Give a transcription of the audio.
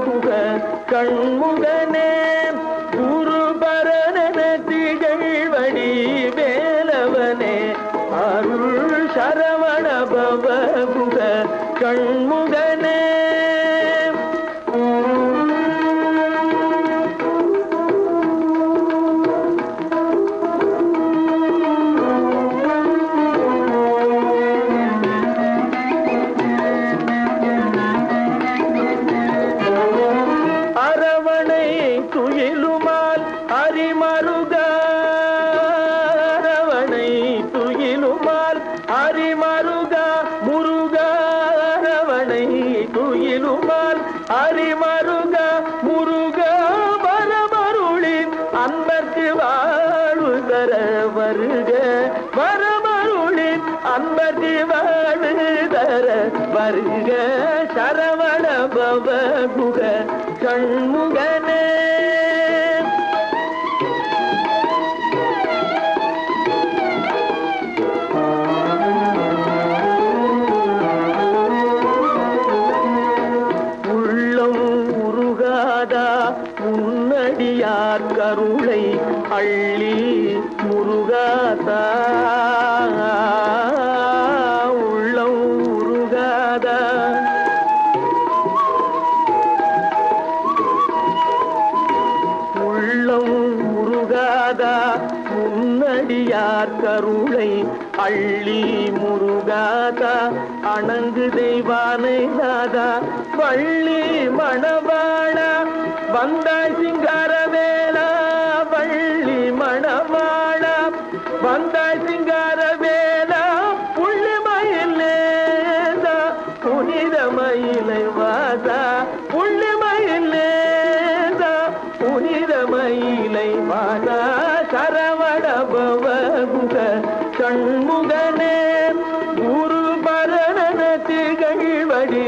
குக கண்முகனே குரு பரணன திகழ்வடி வேலவனே அருள் சரவண பவ குக கண்முகனே துயிலுமால் அரிமருகா அரவணை துயிலுமால் அரிமருகா முருகா அரவணை துயிலுமால் அரிமருகா முருகா வரமருளின் அன்பர்க்கு வாழ்வு தர வருக வரமருளின் அன்பர்க்கு வாழ்வு தர வருக சரவண பவ குக கண்முகனே உன்னடியார் கருளை அள்ளி முருகாதா உள்ளம் உருகாதா உள்ளம் முருகாதா உன்னடியார் கருளை அள்ளி முருகாதா அணங்கு தெய்வானை நாதா வள்ளி மணவாளா வந்தாய் சிங்காரவேலா வள்ளி மணவாளா வந்தாய் சிங்காரவேலா புள்ளிமயில் நேதா புனித மயிலை வாதா புள்ளிமயில் நேதா புனித மயிலை வாதா சரவண பவ குக கண்முகனே குரு பரணன திகழ்வடி